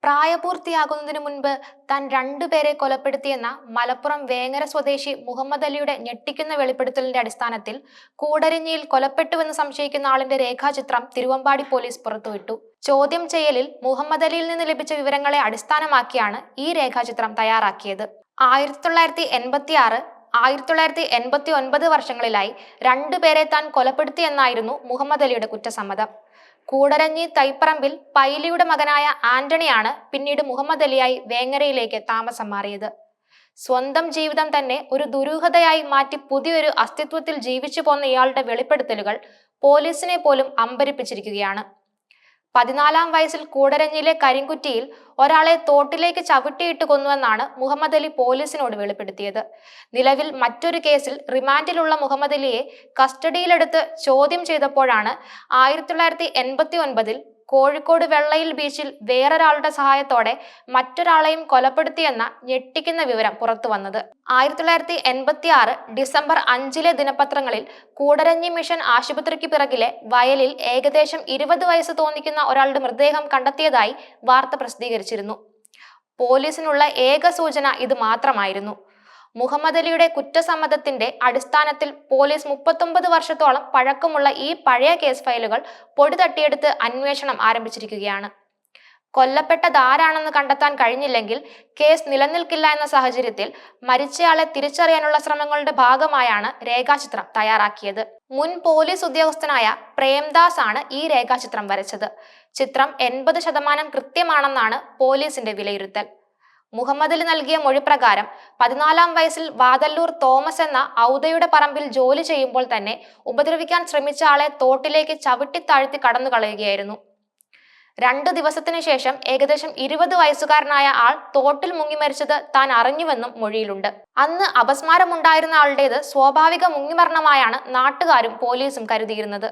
പ്രായപൂർത്തിയാകുന്നതിനു മുൻപ് താൻ രണ്ടുപേരെ കൊലപ്പെടുത്തിയെന്ന മലപ്പുറം വേങ്ങര സ്വദേശി മുഹമ്മദ് അലിയുടെ ഞെട്ടിക്കുന്ന വെളിപ്പെടുത്തലിന്റെ അടിസ്ഥാനത്തിൽ കൂടരഞ്ഞിയിൽ കൊലപ്പെട്ടുവെന്ന് സംശയിക്കുന്ന ആളിന്റെ രേഖാചിത്രം തിരുവമ്പാടി പോലീസ് പുറത്തുവിട്ടു. ചോദ്യം ചെയ്യലിൽ മുഹമ്മദ് അലിയിൽ നിന്ന് ലഭിച്ച വിവരങ്ങളെ അടിസ്ഥാനമാക്കിയാണ് ഈ രേഖാചിത്രം തയ്യാറാക്കിയത്. 1986, 1989 വർഷങ്ങളിലായി രണ്ടുപേരെ താൻ കൊലപ്പെടുത്തിയെന്നായിരുന്നു മുഹമ്മദ് അലിയുടെ കുറ്റസമ്മതം. കൂടരഞ്ഞി തൈപ്പറമ്പിൽ പൈലിയുടെ മകനായ ആന്റണിയാണ് പിന്നീട് മുഹമ്മദ് അലിയായി വേങ്ങരയിലേക്ക് താമസം മാറിയത്. സ്വന്തം ജീവിതം തന്നെ ഒരു ദുരൂഹതയായി മാറ്റി പുതിയൊരു അസ്തിത്വത്തിൽ ജീവിച്ചു പോന്ന ഇയാളുടെ വെളിപ്പെടുത്തലുകൾ പോലീസിനെ പോലും അമ്പരിപ്പിച്ചിരിക്കുകയാണ്. 14-ാം വയസ്സിൽ കൂടരഞ്ഞിയിലെ കരിങ്കുറ്റിയിൽ ഒരാളെ തോട്ടിലേക്ക് ചവിട്ടിയിട്ട് കൊന്നുവെന്നാണ് മുഹമ്മദ് അലി പോലീസിനോട് വെളിപ്പെടുത്തിയത്. നിലവിൽ മറ്റൊരു കേസിൽ റിമാൻഡിലുള്ള മുഹമ്മദ് അലിയെ കസ്റ്റഡിയിലെടുത്ത് ചോദ്യം ചെയ്തപ്പോഴാണ് 1989-ൽ കോഴിക്കോട് വെള്ളയിൽ ബീച്ചിൽ വേറൊരാളുടെ സഹായത്തോടെ മറ്റൊരാളെയും കൊലപ്പെടുത്തിയെന്ന ഞെട്ടിക്കുന്ന വിവരം പുറത്തു വന്നത്. 1986 ഡിസംബർ 5-ലെ ദിനപത്രങ്ങളിൽ കൂടരഞ്ഞി മിഷൻ ആശുപത്രിക്ക് പിറകിലെ വയലിൽ ഏകദേശം 20 വയസ്സ് തോന്നിക്കുന്ന ഒരാളുടെ മൃതദേഹം കണ്ടെത്തിയതായി വാർത്ത പ്രസിദ്ധീകരിച്ചിരുന്നു. പോലീസിനുള്ള ഏക സൂചന ഇത് മാത്രമായിരുന്നു. മുഹമ്മദ് അലിയുടെ കുറ്റസമ്മതത്തിന്റെ അടിസ്ഥാനത്തിൽ പോലീസ് 39 വർഷത്തോളം പഴക്കമുള്ള ഈ പഴയ കേസ് ഫയലുകൾ പൊടി തട്ടിയെടുത്ത് അന്വേഷണം ആരംഭിച്ചിരിക്കുകയാണ്. കൊല്ലപ്പെട്ടതാരാണെന്ന് കണ്ടെത്താൻ കഴിഞ്ഞില്ലെങ്കിൽ കേസ് നിലനിൽക്കില്ല എന്ന സാഹചര്യത്തിൽ മരിച്ചയാളെ തിരിച്ചറിയാനുള്ള ശ്രമങ്ങളുടെ ഭാഗമായാണ് രേഖാചിത്രം തയ്യാറാക്കിയത്. മുൻ പോലീസ് ഉദ്യോഗസ്ഥനായ പ്രേംദാസ് ആണ് ഈ രേഖാചിത്രം വരച്ചത്. ചിത്രം 80% കൃത്യമാണെന്നാണ് പോലീസിന്റെ വിലയിരുത്തൽ. മുഹമ്മദ് അലി നൽകിയ മൊഴി പ്രകാരം 14-ാം വയസ്സിൽ വാതല്ലൂർ തോമസ് എന്ന ഔദയുടെ പറമ്പിൽ ജോലി ചെയ്യുമ്പോൾ തന്നെ ഉപദ്രവിക്കാൻ ശ്രമിച്ച ആളെ തോട്ടിലേക്ക് ചവിട്ടിത്താഴ്ത്തി കടന്നു കളയുകയായിരുന്നു. 2 ദിവസത്തിനു ശേഷം ഏകദേശം 20 വയസ്സുകാരനായ ആൾ തോട്ടിൽ മുങ്ങി മരിച്ചത് താൻ അറിഞ്ഞുവെന്നും മൊഴിയിലുണ്ട്. അന്ന് അപസ്മാരമുണ്ടായിരുന്ന ആളുടേത് സ്വാഭാവിക മുങ്ങിമരണമായാണ് നാട്ടുകാരും പോലീസും കരുതിയിരുന്നത്.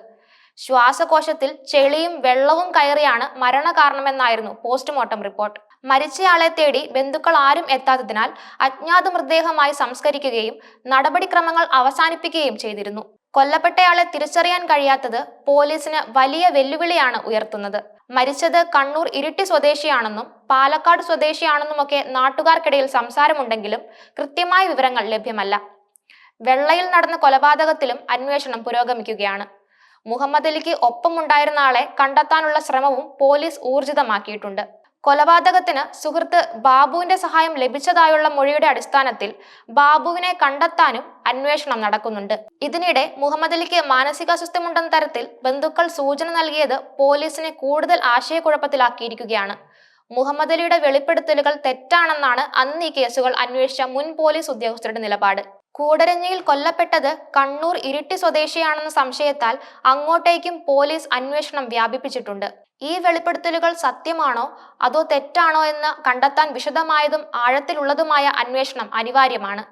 ശ്വാസകോശത്തിൽ ചെളിയും വെള്ളവും കയറിയാണ് മരണകാരണമെന്നായിരുന്നു പോസ്റ്റ്മോർട്ടം റിപ്പോർട്ട്. മരിച്ചയാളെ തേടി ബന്ധുക്കൾ ആരും എത്താത്തതിനാൽ അജ്ഞാത മൃതദേഹമായി സംസ്കരിക്കുകയും നടപടിക്രമങ്ങൾ അവസാനിപ്പിക്കുകയും ചെയ്തിരുന്നു. കൊല്ലപ്പെട്ടയാളെ തിരിച്ചറിയാൻ കഴിയാത്തത് പോലീസിന് വലിയ വെല്ലുവിളിയാണ് ഉയർത്തുന്നത്. മരിച്ചത് കണ്ണൂർ ഇരിട്ടി സ്വദേശിയാണെന്നും പാലക്കാട് സ്വദേശിയാണെന്നുമൊക്കെ നാട്ടുകാർക്കിടയിൽ സംസാരമുണ്ടെങ്കിലും കൃത്യമായ വിവരങ്ങൾ ലഭ്യമല്ല. വെള്ളയിൽ നടന്ന കൊലപാതകത്തിലും അന്വേഷണം പുരോഗമിക്കുകയാണ്. മുഹമ്മദ് അലിക്ക് ഒപ്പമുണ്ടായിരുന്ന ആളെ കണ്ടെത്താനുള്ള ശ്രമവും പോലീസ് ഊർജിതമാക്കിയിട്ടുണ്ട്. കൊലപാതകത്തിന് സുഹൃത്ത് ബാബുവിന്റെ സഹായം ലഭിച്ചതായുള്ള മൊഴിയുടെ അടിസ്ഥാനത്തിൽ ബാബുവിനെ കണ്ടെത്താനും അന്വേഷണം നടക്കുന്നുണ്ട്. ഇതിനിടെ മുഹമ്മദ് അലിക്ക് മാനസികാസ്വസ്ഥ്യമുണ്ടെന്ന തരത്തിൽ ബന്ധുക്കൾ സൂചന നൽകിയത് പോലീസിനെ കൂടുതൽ ആശയക്കുഴപ്പത്തിലാക്കിയിരിക്കുകയാണ്. മുഹമ്മദ് അലിയുടെ വെളിപ്പെടുത്തലുകൾ തെറ്റാണെന്നാണ് അന്ന് ഈ കേസുകൾ അന്വേഷിച്ച മുൻ പോലീസ് ഉദ്യോഗസ്ഥരുടെ നിലപാട്. കൂടരഞ്ഞിയിൽ കൊല്ലപ്പെട്ടത് കണ്ണൂർ ഇരിട്ടി സ്വദേശിയാണെന്ന സംശയത്താൽ അങ്ങോട്ടേക്കും പോലീസ് അന്വേഷണം വ്യാപിപ്പിച്ചിട്ടുണ്ട്. ഈ വെളിപ്പെടുത്തലുകൾ സത്യമാണോ അതോ തെറ്റാണോ എന്ന് കണ്ടെത്താൻ വിശദമായതും ആഴത്തിലുള്ളതുമായ അന്വേഷണം അനിവാര്യമാണ്.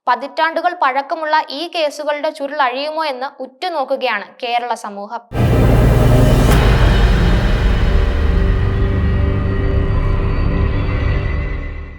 പതിറ്റാണ്ടുകൾ പഴക്കമുള്ള ഈ കേസുകളുടെ ചുരുൾ അഴിയുമോ എന്ന് ഉറ്റുനോക്കുകയാണ് കേരള സമൂഹം.